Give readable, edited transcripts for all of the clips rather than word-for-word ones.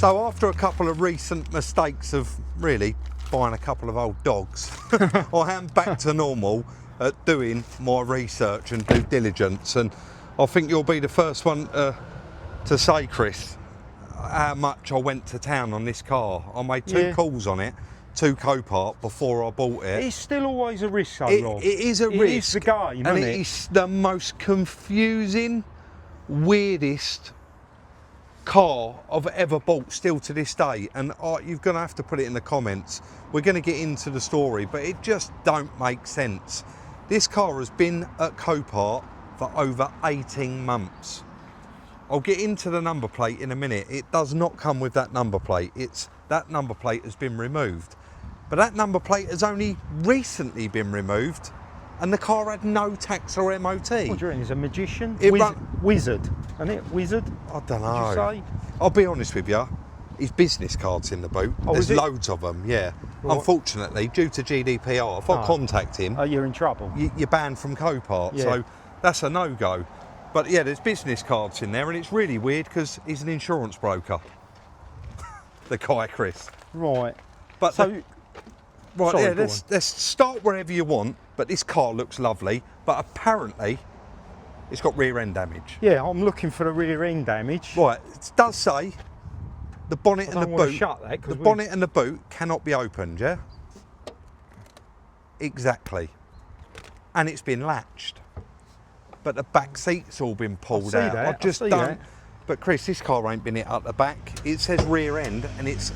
So after a couple of recent mistakes of really buying a couple of old dogs, I am back to normal at doing my research and due diligence, and I think you'll be the first one to say, Chris, how much I went to town on this car. I made two calls on it, to Copart before I bought it. It's still always a risk, though, Rob. It is a risk. It is the game, and isn't it? It is the most confusing, weirdest car I've ever bought still to this day, and you're going to have to put it in the comments. We're going to get into the story, but it just don't make sense. This car has been at Copart for over 18 months. I'll get into the number plate in a minute. It does not come with that number plate. That number plate has been removed, but that number plate has only recently been removed, and the car had no tax or MOT. What do you mean? He's a magician? Wizard, isn't it? Wizard? I don't know. Did you say? I'll be honest with you. His business card's in the boot. Oh, There's loads of them, yeah. Right. Unfortunately, due to GDPR, if I contact him... Oh, you're in trouble. You're banned from Copart, so that's a no-go. But yeah, there's business cards in there, and it's really weird because he's an insurance broker. The guy, Chris. Right. But so... Right, sorry, yeah, let's start wherever you want, but this car looks lovely, but apparently it's got rear end damage. Yeah, I'm looking for the rear end damage. Right, it does say the bonnet and the boot. Shut that, the bonnet and the boot cannot be opened, yeah? Exactly. And it's been latched. But the back seat's all been pulled out. I just don't. That. But Chris, this car ain't been hit at the back. It says rear end, and it's.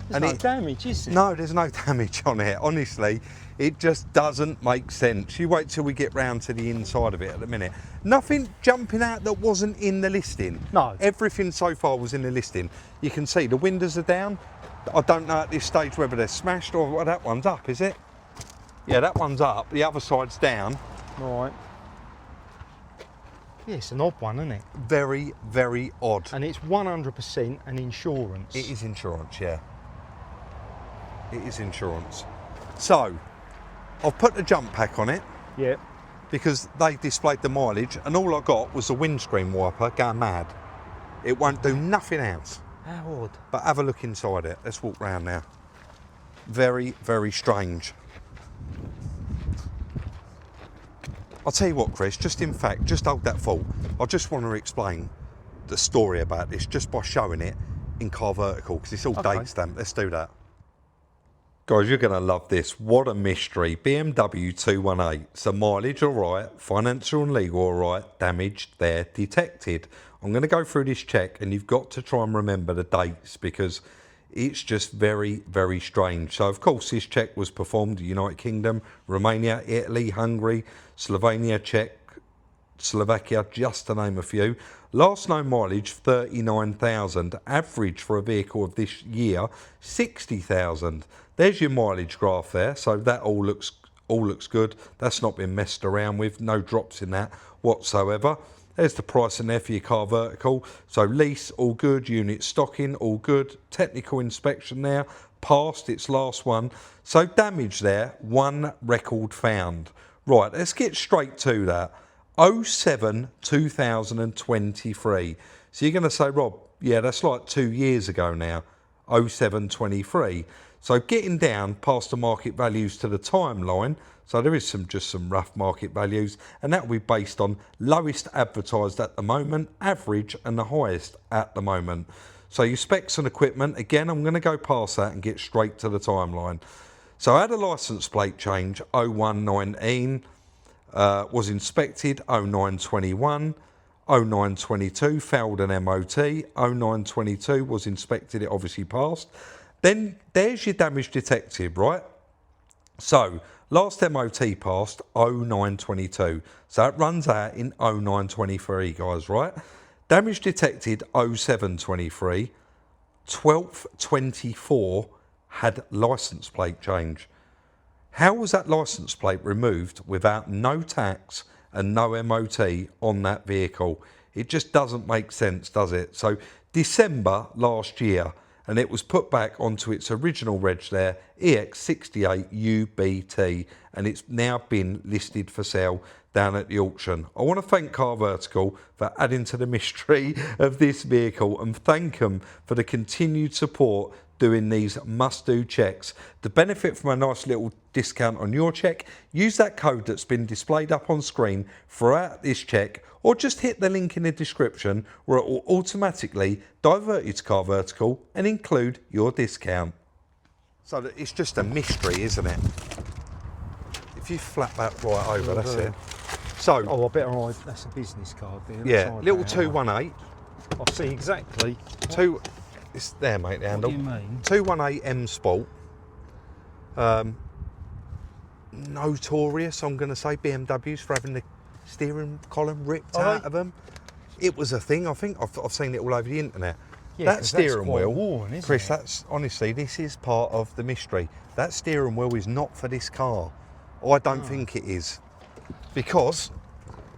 There's no damage, is there? No, there's no damage on it. Honestly, it just doesn't make sense. You wait till we get round to the inside of it at the minute. Nothing jumping out that wasn't in the listing. No. Everything so far was in the listing. You can see the windows are down. I don't know at this stage whether they're smashed or well, that one's up, is it? Yeah, that one's up. The other side's down. Right. Yeah, it's an odd one, isn't it? Very, very odd. And it's 100% an insurance. It is insurance, yeah. It is insurance. So, I've put the jump pack on it. Yeah. Because they displayed the mileage, and all I got was the windscreen wiper going mad. It won't do nothing else. How odd. But have a look inside it. Let's walk round now. Very, very strange. I'll tell you what, Chris, just hold that thought. I just want to explain the story about this just by showing it in car vertical, because it's all date stamped. Let's do that. Guys, you're going to love this. What a mystery. BMW 218. So mileage all right, financial and legal all right, damage there detected. I'm going to go through this check, and you've got to try and remember the dates because it's just very, very strange. So, of course, this check was performed in the United Kingdom, Romania, Italy, Hungary, Slovenia, Czech, Slovakia, just to name a few. Last known mileage, 39,000. Average for a vehicle of this year, 60,000. There's your mileage graph there. So that all looks good. That's not been messed around with. No drops in that whatsoever. There's the price in there for your car vertical. So lease, all good. Unit stocking, all good. Technical inspection there, passed its last one. So damage there, one record found. Right, let's get straight to that. 07 2023. So you're going to say, Rob, yeah, that's like 2 years ago now. 0723. So getting down past the market values to the timeline. So there is just some rough market values, and that will be based on lowest advertised at the moment, average, and the highest at the moment. So your specs and equipment, again, I'm going to go past that and get straight to the timeline. So I had a licence plate change, 0119, was inspected, 0921, 0922, failed an MOT, 0922 was inspected, it obviously passed. Then there's your damage detected, right? So last MOT passed 0922. So it runs out in 0923, guys, right? Damage detected 0723. 12th 24 had licence plate change. How was that licence plate removed without no tax and no MOT on that vehicle? It just doesn't make sense, does it? So December last year, and it was put back onto its original reg there EX68UBT, and it's now been listed for sale down at the auction. I want to thank Convertible for adding to the mystery of this vehicle, and thank them for the continued support doing these must-do checks. To benefit from a nice little discount on your check, use that code that's been displayed up on screen throughout this check, or just hit the link in the description where it will automatically divert you to Convertible and include your discount. So it's just a mystery, isn't it? If you flap that right over, that's it. So, oh, I better hide. That's a business card there. Yeah, little 218. I see exactly. It's there, mate, the handle. What do you mean? 218 M Sport. Notorious, I'm going to say, BMWs for having the steering column ripped out of them. It was a thing, I think. I've seen it all over the internet. Yeah, that steering wheel, worn, isn't Chris, it? that's honestly, this is part of the mystery. That steering wheel is not for this car. I don't think it is. Because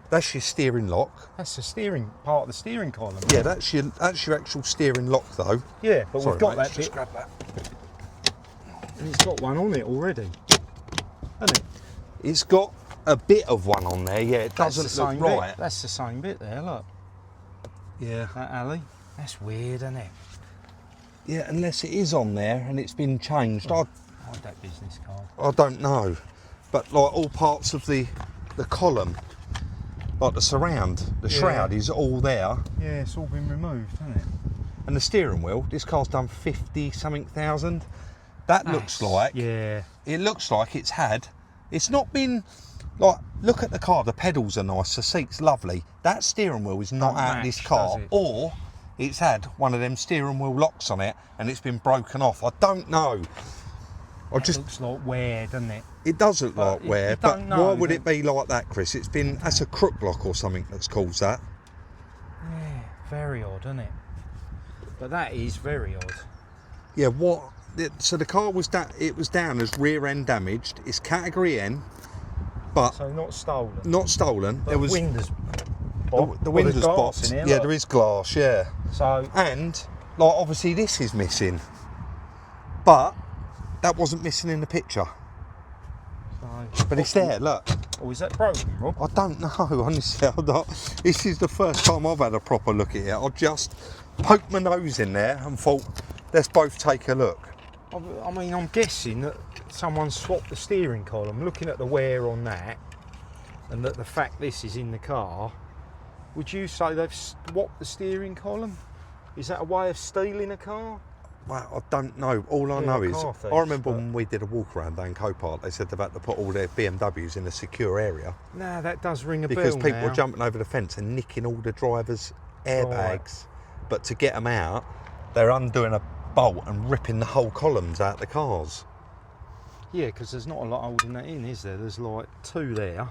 that's your steering lock. That's the steering part of the steering column. Yeah, that's your actual steering lock, though. Yeah, but Sorry, we've got mate, that just bit. grab that. And it's got one on it already, hasn't it? It's got a bit of one on there. Yeah, it That's doesn't the look same right. bit. That's the same bit there. Look, Yeah. that alley. That's weird, isn't it? Yeah, unless it is on there and it's been changed. Hide that business card. I don't know. But like all parts of the column, like the surround, the shroud is all there. Yeah, it's all been removed, hasn't it? And the steering wheel, this car's done 50-something thousand. That looks like, yeah, it looks like it's not been, like, look at the car, the pedals are nice, the seat's lovely. That steering wheel is not out of this car, or it's had one of them steering wheel locks on it and it's been broken off. I don't know. It looks like wear, doesn't it? It does look like wear, but know, why would it be like that, Chris? That's a crook lock or something that's caused that. Yeah, very odd, isn't it? But that is very odd. Yeah, so the car was down as rear end damaged. It's category N, but So not stolen. not stolen. But There was windows. the windows glass boxed. in here, Yeah, look. there is glass. Yeah, So and like obviously this is missing, but that wasn't missing in the picture. But it's there. Look. Oh, is that broken, Rob? I don't know, honestly. This is the first time I've had a proper look at it. I just poked my nose in there and thought, let's both take a look. I mean, I'm guessing that someone swapped the steering column. Looking at the wear on that, and that the fact this is in the car, would you say they've swapped the steering column? Is that a way of stealing a car? Well, I don't know. All I know is, car thieves, I remember when we did a walk around down Copart, they said they've had to put all their BMWs in a secure area. Nah, that does ring a bell Because people now. were jumping over the fence and nicking all the drivers' airbags. Right. But to get them out, they're undoing a bolt and ripping the whole columns out the cars. Yeah, because there's not a lot holding that in, is there? There's like two there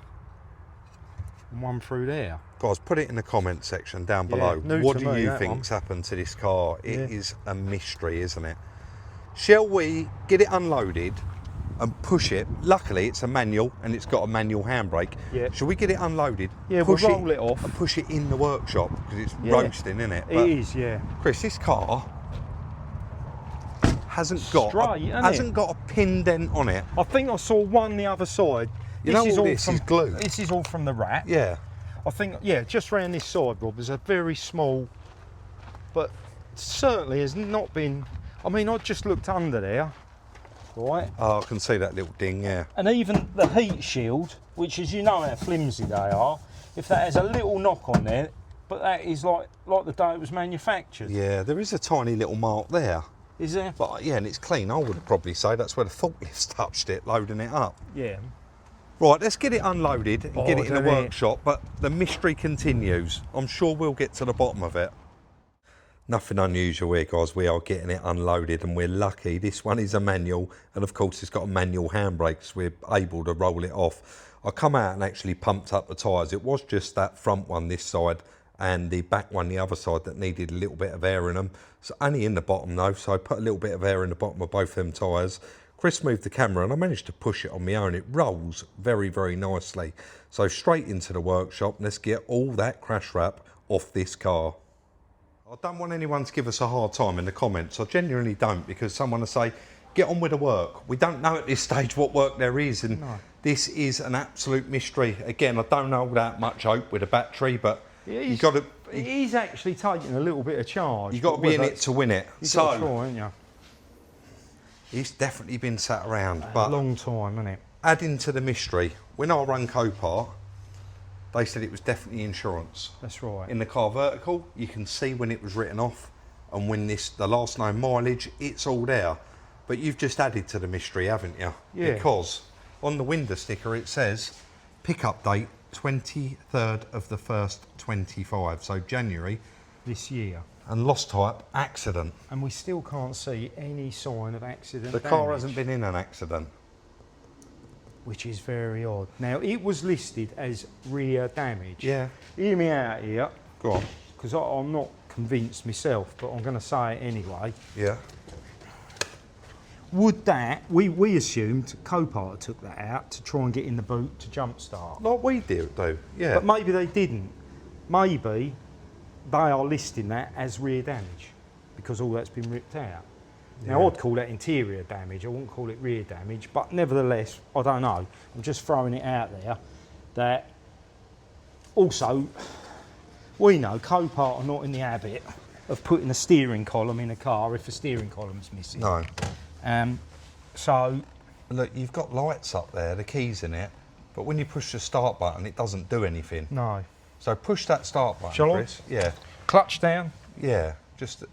and one through there. Guys, put it in the comment section down below. new What to do me, you that think's happened to this car? It Yeah. is a mystery, isn't it? Shall we get it unloaded and push it? Luckily, it's a manual and it's got a manual handbrake. Yeah. Shall we get it unloaded? Yeah, push we'll roll it off. and push it in the workshop because it's Yeah. roasting, isn't it? It is, yeah. Chris, this car hasn't got a pin dent on it. I think I saw one the other side. You know all this is glue. This is all from the wrap. Yeah. I think, yeah, just round this side, Rob, there's a very small, but certainly has not been. I mean, I just looked under there, right? Oh, I can see that little ding, yeah. And even the heat shield, which, as you know how flimsy they are, if that has a little knock on there, but that is like the day it was manufactured. Yeah, there is a tiny little mark there. Is there? But yeah, and it's clean. I would probably say that's where the forklift's touched it, loading it up. Yeah. Right, let's get it unloaded and get it in the Isn't it? workshop, but the mystery continues. I'm sure we'll get to the bottom of it. Nothing unusual here, guys. We are getting it unloaded and we're lucky. This one is a manual, and of course it's got a manual handbrake, so we're able to roll it off. I come out and actually pumped up the tyres. It was just that front one this side and the back one the other side that needed a little bit of air in them. So only in the bottom though, so I put a little bit of air in the bottom of both them tyres. Chris moved the camera and I managed to push it on my own. It rolls very, very nicely. So straight into the workshop. Let's get all that crash wrap off this car. I don't want anyone to give us a hard time in the comments. I genuinely don't, because someone will say, get on with the work. We don't know at this stage what work there is, and No. this is an absolute mystery. Again, I don't know that much hope with a battery, but you got to. It is actually taking a little bit of charge. You got to be in it to win it. You've got to try, ain't you? He's definitely been sat around, A but long time, isn't it? adding to the mystery, when I run Copart, they said it was definitely insurance. That's right. In the car vertical, you can see when it was written off, and when the last known mileage, it's all there. But you've just added to the mystery, haven't you? Yeah. Because on the window sticker it says pickup date 23rd of the 1st 25, so January, This year. and lost type accident. And we still can't see any sign of accident The car damage, hasn't been in an accident. which is very odd. Now, it was listed as rear damage. Yeah. Hear me out here, Go on. because I'm not convinced myself, but I'm going to say it anyway. Yeah. Would that, we assumed Copart took that out to try and get in the boot to jumpstart. Like we do, yeah. But maybe they didn't. Maybe they are listing that as rear damage because all that's been ripped out. Now, Yeah. I'd call that interior damage. I wouldn't call it rear damage. But nevertheless, I don't know. I'm just throwing it out there that also, we know Copart are not in the habit of putting a steering column in a car if a steering column's missing. No. So, Look, you've got lights up there, the keys in it, but when you push the start button, it doesn't do anything. no. So push that start button, Shall I? Chris. Yeah, Clutch down, yeah, just...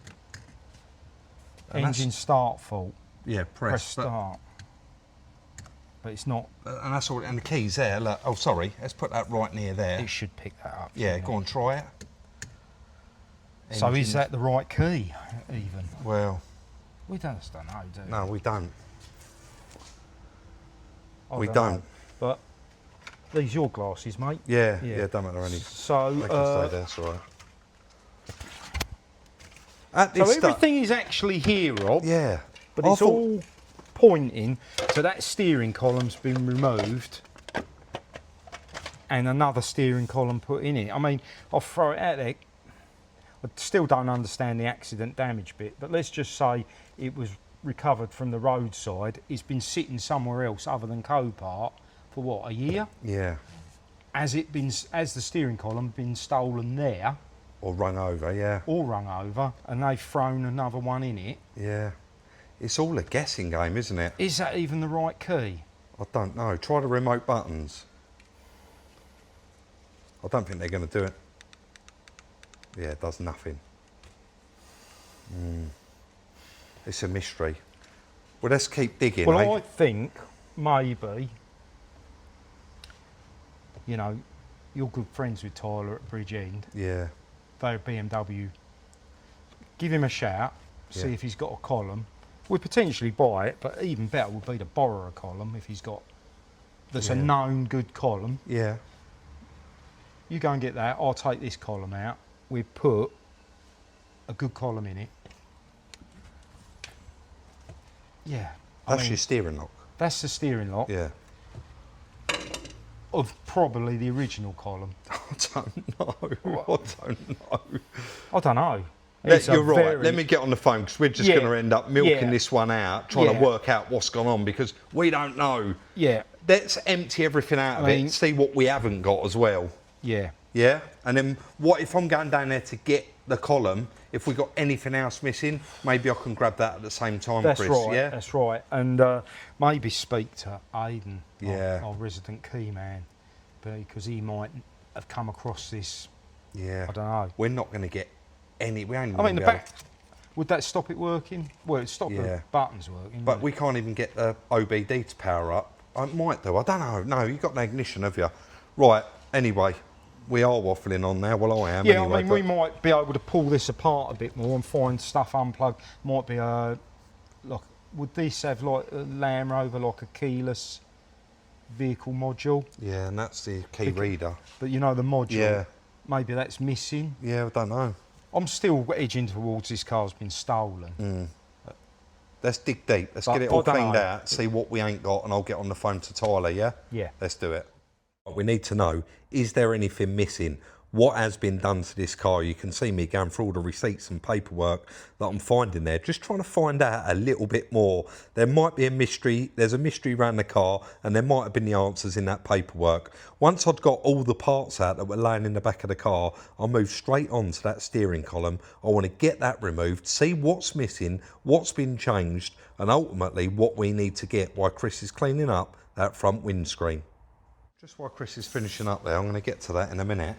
and engine start fault, yeah, press start. But it's not, And that's all, and the keys there, look, oh sorry, let's put that right near there. it should pick that up. Yeah, shouldn't go it? on, try it. So is Engine- that the right key, even? Well, We just don't know, do we? no, we don't. I We know. don't. But these your glasses, mate. Yeah, Yeah. yeah, don't matter any. So, They can stay there, it's all right. At so this sta- everything is actually here, Rob. Yeah. But I it's thought- all pointing to that steering column's been removed and another steering column put in it. I mean, I'll throw it out there. I still don't understand the accident damage bit, but let's just say it was recovered from the roadside. It's been sitting somewhere else other than Copart for what, a year? Yeah. Has the steering column been stolen there Or rung over, yeah. or rung over and they've thrown another one in it? Yeah. It's all a guessing game, isn't it? Is that even the right key? I don't know. Try the remote buttons. I don't think they're going to do it. Yeah, it does nothing. It's a mystery. Well, let's keep digging. Well, eh? I think maybe, you know, you're good friends with Tyler at Bridgend. Yeah. They're BMW. Give him a shout, see Yeah. if he's got a column. We'd potentially buy it, but even better would be to borrow a column if he's got, that's a Yeah. known good column. Yeah. You go and get that, I'll take this column out. We put a good column in it. Yeah. I That's mean, your steering lock. that's the steering lock Yeah. of probably the original column. I don't know. I don't know. I don't know. It's a You're right. very- Let me get on the phone because we're just Yeah. going to end up milking Yeah. this one out, trying to Yeah. work out what's gone on because we don't know. Yeah, Let's empty everything out of I mean- it, see what we haven't got as well. yeah. Yeah? And then what if I'm going down there to get the column? If we got anything else missing, maybe I can grab that at the same time, That's Chris. right. Yeah? That's right. And maybe speak to Aidan, Yeah. our resident key man, because he might have come across this. Yeah. I don't know. We're not going to get any. We ain't I mean, the gonna be able- back. Would that stop it working? Well, it'd stop Yeah. the buttons working. But wouldn't we can't even get the OBD to power up. I might do. I don't know. No, you've got an ignition, have you? Right. Anyway, we are waffling on now. Well, I am. it? Yeah, anyway, I mean, we might be able to pull this apart a bit more and find stuff unplugged. Might be like, would this have like a Land Rover, like a keyless vehicle module? Yeah, and that's the key reader. But you know the module. Yeah. Maybe that's missing. Yeah, I don't know. I'm still edging towards this car's been stolen. Let's dig deep. Let's But get it all I don't cleaned know. out, see what we ain't got, and I'll get on the phone to Tyler, yeah? Yeah. Let's do it. We need to know, is there anything missing? what has been done to this car. You can see me going through all the receipts and paperwork that I'm finding there, just trying to find out a little bit more. There might be a mystery, there's a mystery around the car, and there might have been the answers in that paperwork. Once I'd got all the parts out that were laying in the back of the car, I'll move straight on to that steering column. I want to get that removed, see what's missing, what's been changed, and ultimately what we need to get while Chris is cleaning up that front windscreen. Just while Chris is finishing up there, I'm going to get to that in a minute.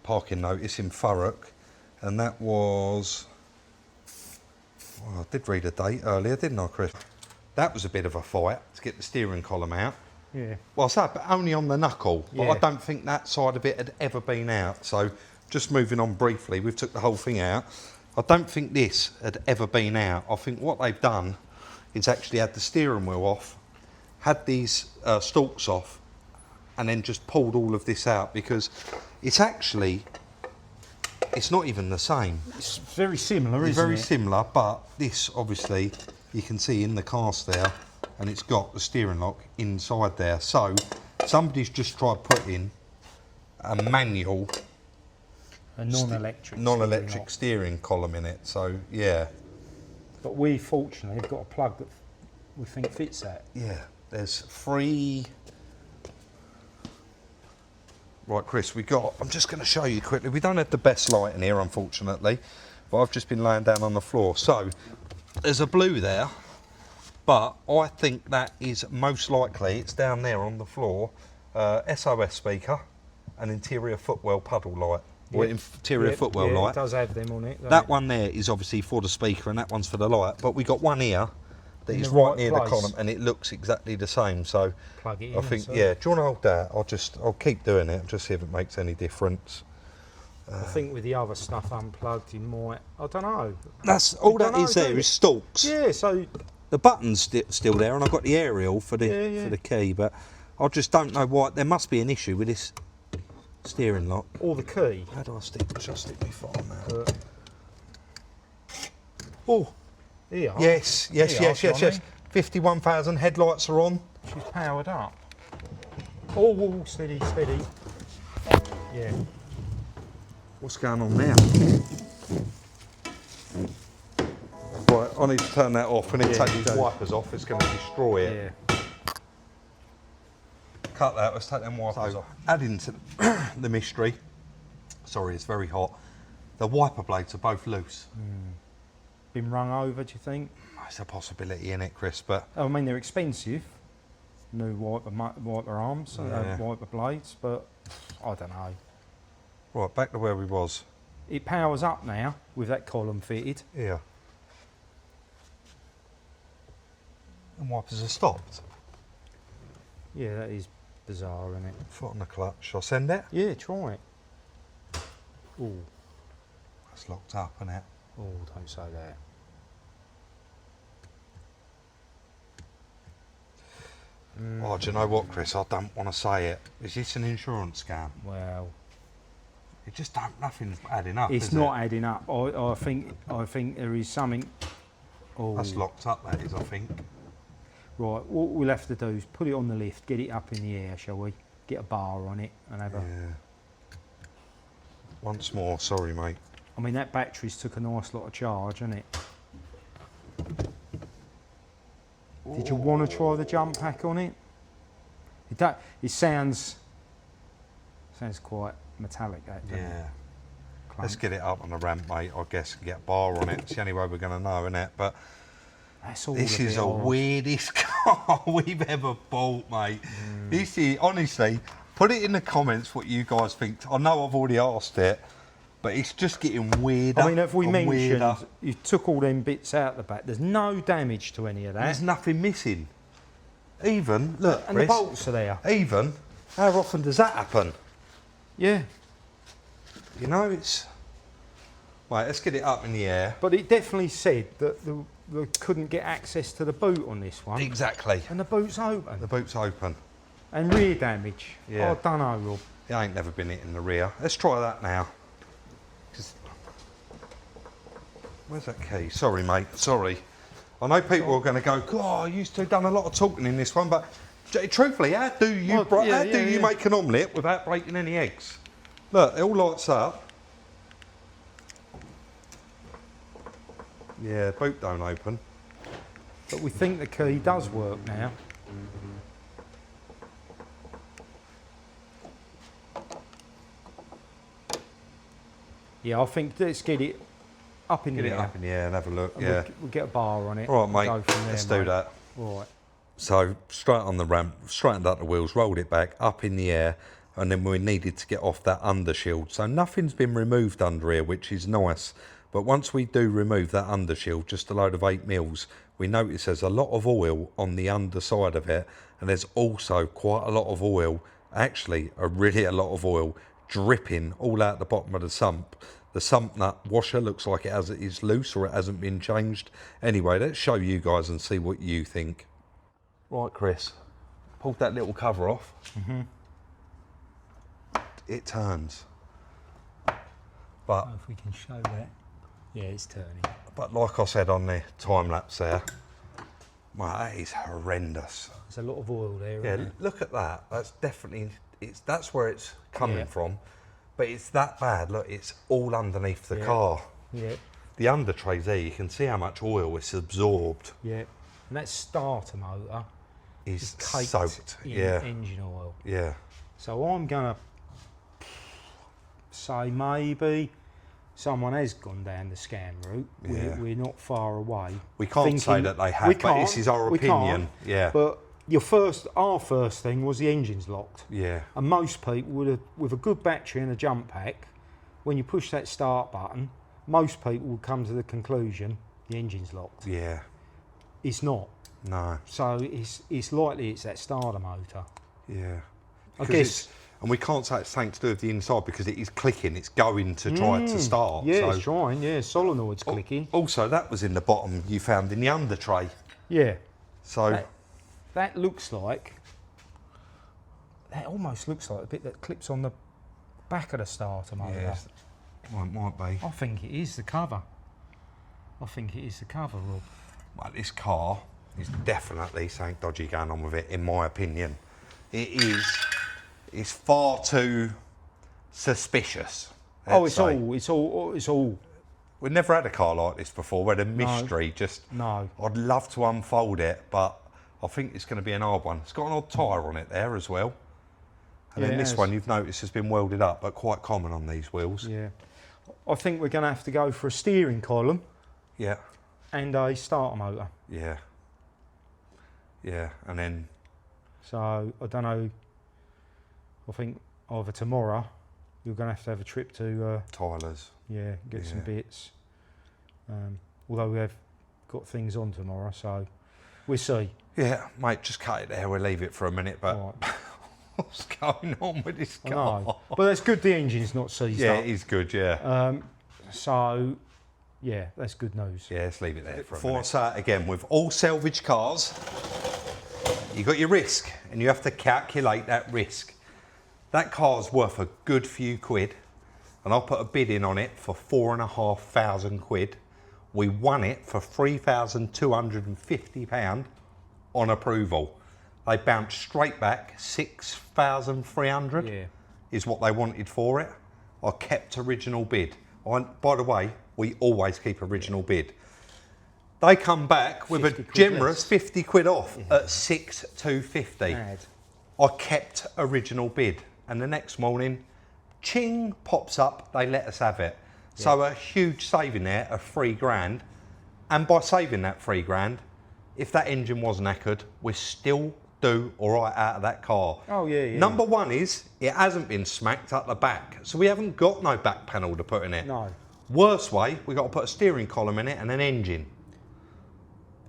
Parking notice in Thurrock, and that was, well, I did read a date earlier, didn't I, Chris? That was a bit of a fight to get the steering column out. Yeah. Well, I said, but only on the knuckle. But Yeah. I don't think that side of it had ever been out. So just moving on briefly, we've took the whole thing out. I don't think this had ever been out. I think what they've done is actually had the steering wheel off, had these stalks off, and then just pulled all of this out, because it's actually, it's not even the same. It's very similar, It's isn't very it? similar, but this obviously you can see in the cast there, and it's got the steering lock inside there. So somebody's just tried putting a manual A non-electric. non-electric steering column in it. So yeah, But we fortunately have got a plug that we think fits that. yeah. There's 3. Right, Chris, we got, I'm just going to show you quickly. We don't have the best light in here, unfortunately, but I've just been laying down on the floor. So there's a blue there, but I think that is most likely, it's down there on the floor, SOS speaker and interior footwell puddle light, or interior footwell light. It does have them on it. That one there is obviously for the speaker, and that one's for the light, but we got one here that In is the right right near place. the column, and it looks exactly the same. So Plug it in. I think, so yeah. Do you want to hold that? I'll keep doing it and just see if it makes any difference. I think with the other stuff unplugged, you might. I don't know. That's all that dunno, is there do is stalks. Yeah. So The button's still there, and I've got the aerial for the Yeah. for the key, but I just don't know why. There must be an issue with this steering lock. or the key. How do I stick? Shall I stick my foot on there? But Oh, here. yes. Here, Johnny. 51,000 headlights are on. She's powered up. Oh, steady. Yeah. What's going on now? Right, I need to turn that off. We need to Yeah, take you these do. wipers off. It's going to destroy it. Yeah. Cut that. Let's take them wipers off. Adding to the mystery. Sorry, it's very hot. The wiper blades are both loose. Been rung over, do you think? It's a possibility in it, Chris, but I mean, they're expensive. New wiper arms, Yeah. wiper blades, but I don't know. right, back to where we was. It powers up now with that column fitted. Here. And wipers are stopped. Yeah, that is bizarre, isn't it? Foot on the clutch. Shall I send it? Yeah, try it. Oh, That's locked up, isn't it? don't say that. Oh, do you know what, Chris? I don't want to say it. Is this an insurance scam? Well, It just don't. Nothing's adding up. it's is not it? adding up. I think there is something. Oh, That's locked up. That is, I think. right. What we'll have to do is put it on the lift, get it up in the air, shall we? Get a bar on it and have a. Yeah. Once more, sorry, mate. I mean, that battery's took a nice lot of charge, hasn't it? Did you want to try the jump pack on it? It sounds quite metallic, that, doesn't it? Yeah. Clunk. Let's get it up on the ramp, mate. I guess and get a bar on it. It's the only way we're going to know, isn't it? But That's all this a is bit the odd. weirdest car we've ever bought, mate. This is honestly. Put it in the comments what you guys think. I know I've already asked it, but it's just getting weirder. I mean, if we and mentioned weirder. you took all them bits out the back, there's no damage to any of that. There's nothing missing. Even look, And the Chris, bolts are there. even how often does that happen? Yeah. You know, it's right. Let's get it up in the air. But it definitely said that they couldn't get access to the boot on this one. Exactly. And the boot's open. The boot's open. And rear damage. Yeah. I don't know, Rob. It ain't never been hit in the rear. Let's try that now. 'Cause- Where's that key? Sorry, mate. Sorry. I know people are going to go, God, I used to have done a lot of talking in this one, but Truthfully, how do you make an omelette without breaking any eggs? Look, it all lights up. Yeah, boot don't open. But we think the key does work now. Yeah, I think let's get it up in the air. Get it up in the air and have a look, And yeah. We'll get a bar on it. All right, mate, Go from there, let's do that. All right. So, straight on the ramp, straightened up the wheels, rolled it back, up in the air, and then we needed to get off that undershield. So nothing's been removed under here, which is nice. But once we do remove that undershield, just a load of 8 mils, we notice there's a lot of oil on the underside of it, and there's also quite a lot of oil, actually really a lot of oil, dripping all out the bottom of the sump. The sump nut washer looks like it is loose or it hasn't been changed. Anyway, let's show you guys and see what you think. Right, Chris, pulled that little cover off. It turns. But If we can show that. Yeah, it's turning. But like I said on the time lapse there, well, that is horrendous. There's a lot of oil there. Yeah, Isn't it? look at that. That's definitely that's where it's coming Yeah. from. But it's that bad. Look, it's all underneath the car. Yeah. The under trays there, you can see how much oil it's absorbed. Yeah. And that starter motor Is caked soaked. in Yeah. engine oil. Yeah. So I'm gonna say maybe someone has gone down the scam route. Yeah. We're not far away. We can't say that they have, we but this can't, is our we opinion. can't. Yeah. But our first thing was the engine's locked. Yeah. And most people would have, with a good battery and a jump pack, when you push that start button, most people would come to the conclusion the engine's locked. Yeah. It's not. No. So it's likely it's that starter motor. Yeah. I Because guess. and we can't say it's something to do with the inside because it is clicking. It's going to try to start. Yeah, so. it's trying. Yeah, solenoid's clicking. Also, that was in the bottom you found in the under tray. Yeah. So That looks like. That almost looks like a bit that clips on the back of the starter motor. yes, well, it might be. I think it is the cover. I think it is the cover, Rob. Well, this car is definitely something dodgy going on with it, in my opinion. It is. It's far too suspicious. Oh, let's say. it's all. We've never had a car like this before, where the mystery just. No. I'd love to unfold it, but I think it's going to be an hard one. It's got an odd tyre on it there as well. And Yeah, then it this has. one you've noticed has been welded up, but quite common on these wheels. Yeah. I think we're going to have to go for a steering column Yeah. and a starter motor. Yeah. Yeah. And then So I don't know. I think either tomorrow you're going to have a trip to Tyler's. get some Yeah. bits. Although we have got things on tomorrow, so we'll see. Yeah, mate, just cut it there. We'll leave it for a minute, but Right. what's going on with this I car? know. But that's good the engine's not seized Yeah, up. it is good, yeah. So, yeah, that's good news. Yeah, let's leave it there for a minute. Before I say it again, with all salvage cars, you got your risk, and you have to calculate that risk. That car's worth a good few quid, and I put a bid in on it for £4,500. We won it for £3,250 on approval. They bounced straight back, 6,300 Yeah. is what they wanted for it. I kept original bid. By the way, we always keep original bid. They come back with a 50 quid generous less. 50 quid off at 6,250. Mad. I kept original bid, and the next morning, ching, pops up, they let us have it. So a huge saving there of £3,000, and by saving that £3,000, if that engine was knackered, we still do all right out of that car. Oh, yeah. Number one is, it hasn't been smacked up the back, so we haven't got no back panel to put in it. No. Worst way, we've got to put a steering column in it and an engine.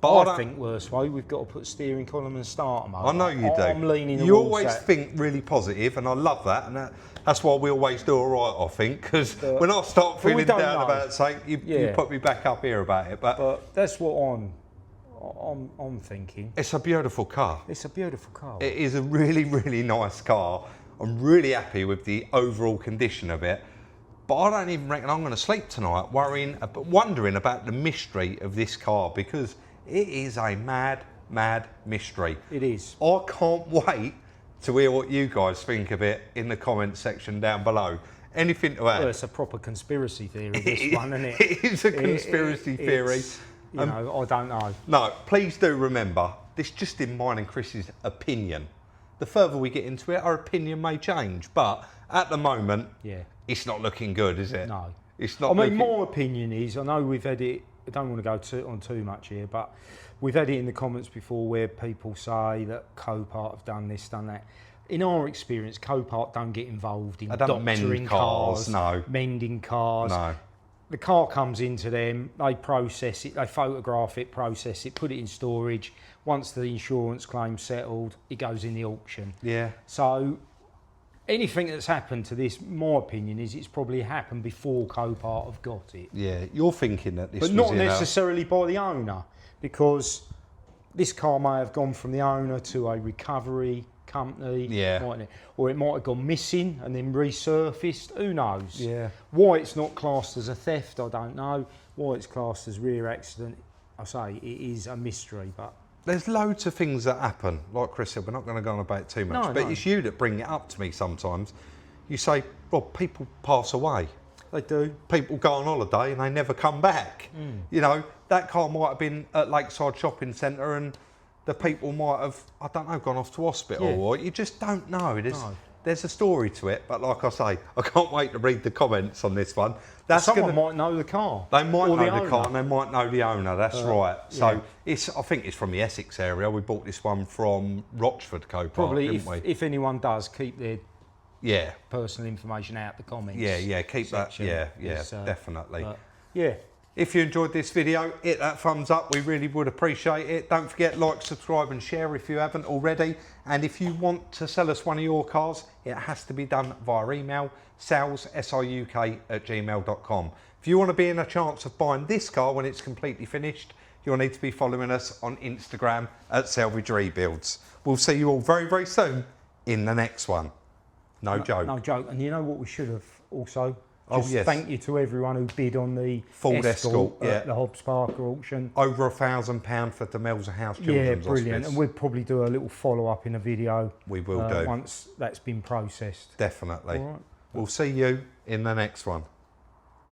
But I think worst way, we've got to put steering column and starter motor. I know you do. I'm leaning You towards always that. think really positive, and I love that, and that's why we always do all right, I think, because when I start we feeling don't down know. about something, you put me back up here about it. But that's what I'm thinking. It's a beautiful car. It's a beautiful car. It is a really, really nice car. I'm really happy with the overall condition of it. But I don't even reckon I'm going to sleep wondering about the mystery of this car, because it is a mad, mad mystery. It is. I can't wait to hear what you guys think of it in the comments section down below. Anything to add? Well, it's a proper conspiracy theory, this one, isn't it? It is a conspiracy theory. You know, I don't know. No, please do remember, this just in mine and Chris's opinion. The further we get into it, our opinion may change, but at the moment, it's not looking good, is it? No. It's not. I mean, my opinion is, I know we've had it, I don't want to go on too much here, but we've had it in the comments before where people say that Copart have done this, done that. In our experience, Copart don't get involved in doctoring cars, mending cars. No. The car comes into them, they process it, they photograph it, process it, put it in storage. Once the insurance claim's settled, it goes in the auction. Yeah. So anything that's happened to this, my opinion is it's probably happened before Copart have got it. Yeah, you're thinking that this was but not necessarily by the owner, because this car may have gone from the owner to a recovery company, or it might have gone missing and then resurfaced. Who knows? Yeah. Why it's not classed as a theft, I don't know. Why it's classed as rear accident, I say it is a mystery. But there's loads of things that happen. Like Chris said, we're not going to go on about it too much. But it's you that bring it up to me sometimes. You say, well, people pass away. They do. People go on holiday and they never come back. You know, that car might have been at Lakeside Shopping Centre and the people might have, I don't know, gone off to hospital, or you just don't know. There's a story to it, but like I say, I can't wait to read the comments on this one. Someone might know the car. They might know the car and they might know the owner, that's right. So I think it's from the Essex area. We bought this one from Rochford Copart, probably, didn't we? If anyone does, keep their personal information out the comments. Keep section. That, definitely. Yeah. If you enjoyed this video, hit that thumbs up. We really would appreciate it. Don't forget, like, subscribe and share if you haven't already. And if you want to sell us one of your cars, it has to be done via email, sales@gmail.com. If you want to be in a chance of buying this car when it's completely finished, you'll need to be following us on Instagram at Salvage Rebuilds. We'll see you all very, very soon in the next one. No joke. No joke. And you know what we should have also? Thank you to everyone who bid on the Ford Escort at the Hobbs Parker auction. Over £1,000 for the Melser House Children's brilliant. Hospice. And we'll probably do a little follow-up in a video. We will do. Once that's been processed. Definitely. All right. We'll see you in the next one.